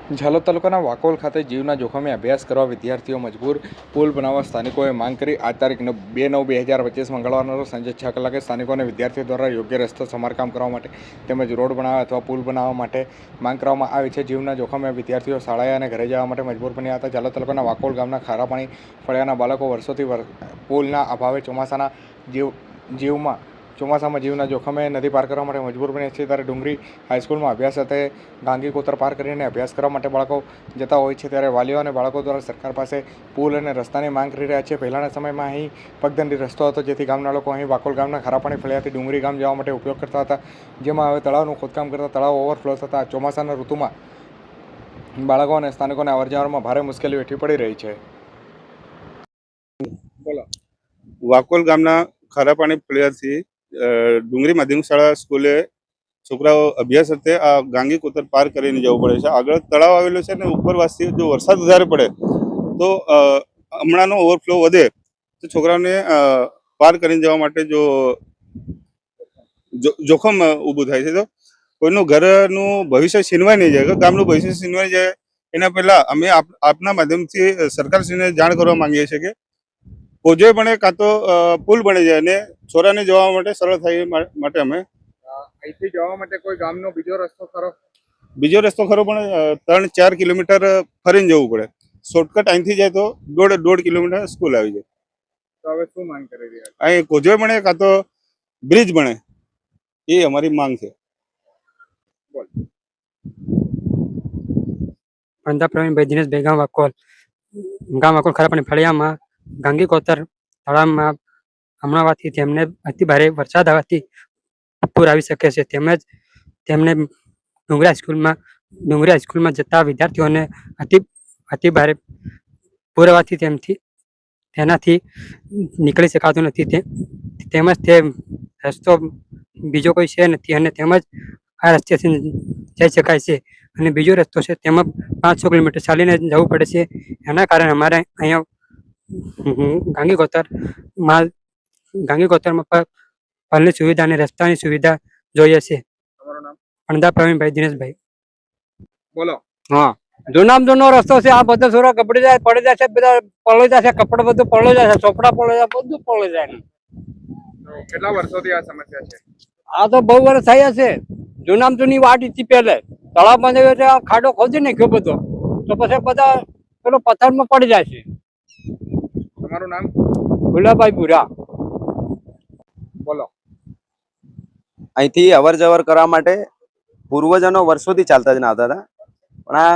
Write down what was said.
ઝાલોદ તાલુકાના વાકોલ ખાતે જીવના જોખમે અભ્યાસ કરવા વિદ્યાર્થીઓ મજબૂર. પુલ બનાવવા સ્થાનિકોએ માંગ કરી. આ તારીખ 2/9/2025 મંગળવારના રોજ સાંજે 6 કલાકે સ્થાનિકોને વિદ્યાર્થીઓ દ્વારા યોગ્ય રસ્તો સમારકામ કરવા માટે તેમજ રોડ બનાવવા અથવા પુલ બનાવવા માટે માંગ કરવામાં આવી છે. જીવના જોખમે વિદ્યાર્થીઓ શાળાએ અને ઘરે જવા માટે મજબૂર બન્યા હતા. ઝાલોદ તાલુકાના વાકોલ ગામના ખારાપાણી ફળિયાના બાળકો વર્ષોથી પુલના અભાવે ચોમાસામાં જીવના જોખમે નદી પાર કરવા માટે મજબૂર બને છે. ત્યારે ડુંગરી હાઈસ્કૂલમાં અભ્યાસ સાથે ગાંગી કોતર પાર કરીને અભ્યાસ કરવા માટે બાળકો જતા હોય છે. ત્યારે વાલીઓ અને બાળકો દ્વારા સરકાર પાસે પુલ અને રસ્તાની માંગ કરી રહ્યા છે. પહેલાંના સમયમાં અહીં પગદંડી રસ્તો હતો, જેથી ગામના લોકો અહીં વાકોલ ગામના ખારાપાણી ફળિયાથી ડુંગરી ગામ જવા માટે ઉપયોગ કરતા હતા, જેમાં હવે તળાવનું ખોદકામ કરતા તળાવ ઓવરફ્લો થતાં ચોમાસાના ઋતુમાં બાળકો અને સ્થાનિકોને અવરજવરમાં ભારે મુશ્કેલી વેઠવી પડી રહી છે. બોલો. વાકોલ ગામના ખારાપાણી ફળિયાથી ડુંગરી માધ્યમિક શાળા સ્કૂલે છોકરાઓ અભ્યાસ અર્થે આ ગાંગી કોતર પાર કરીને જવું પડે છે. આગળ તળાવ આવેલું છે ને ઉપરવાસથી જો વરસાદ વધારે પડે તો હમણાંનો ઓવરફ્લો વધે તો છોકરાઓને પાર કરીને જવા માટે જોખમ ઊભું થાય છે. તો કોઈનું ઘરનું ભવિષ્ય છીનવાઈ નહીં જાય, ગામનું ભવિષ્ય છીનવાઈ જાય એના પહેલા અમે આપના માધ્યમથી સરકારશ્રીને જાણ કરવા માંગીએ છીએ કે કોઝવે બને કાં તો પુલ બની જાય અને છોરાને જવા માટે સરળ થાય એ માટે અમે અહીંથી જવા માટે કોઈ ગામનો બીજો રસ્તો ખરો? બીજો રસ્તો ખરો, પણ 3-4 કિલોમીટર ફરીને જવું પડે. શોર્ટકટ અહીંથી જાય તો 1.5 કિલોમીટર સ્કૂલ આવી જાય. તો હવે શું માંગ કરી રહ્યા છો? અહીં કોઝવે બને કાં તો બ્રિજ બને, એ અમારી માંગ છે. અંધા પ્રવીણભાઈ દિનેશભાઈ ગામ વાકોલ ખારાપાણી ફળિયામાં ગાંગી કોતર તળાવમાં હમણાંથી તેમને અતિ ભારે વરસાદ આવવાથી પૂર આવી શકે છે. તેમજ તેમને ડુંગરી હાઈસ્કૂલમાં જતા વિદ્યાર્થીઓને અતિ ભારે પૂર આવવાથી તેનાથી નીકળી શકાતું નથી. તેમજ તે રસ્તો બીજો કોઈ છે નથી અને તેમજ આ રસ્તેથી જઈ શકાય છે અને બીજો રસ્તો છે તેમાં 5-6 કિલોમીટર ચાલીને જવું પડે છે. એના કારણે અમારે અહીંયા ગાંગી કોતરમાં પાલની સુવિધા અને રસ્તાની સુવિધા જોઈએ છે. તમારું નામ? અંધા પ્રવીણભાઈ દિનેશભાઈ. બોલો. હા, જૂનો રસ્તો છે. આ બધા છોરા કપડી જાય, પડી જાય છે, બધા પલળી જાય છે, કપડા બધું પલળી જાય છે, ચોપડા પલળી જાય, બધું પલળી જાય. કેટલા વર્ષોથી આ સમસ્યા છે? આ તો બહુ વર્ષ થયા છે. જૂની વાટ હતી પહેલે તળાવ બંધ ખાડો ખોદી નાખ્યો બધો, તો પછી બધા પેલો પથ્થરમાં પડી જાય છે. તમારું નામ? ગુલાબભાઈ ભૂરા. બોલો. અહીંથી અવર જવર કરવા માટે પૂર્વજનો વર્ષોથી ચાલતા જ ના આવતા હતા, પણ આ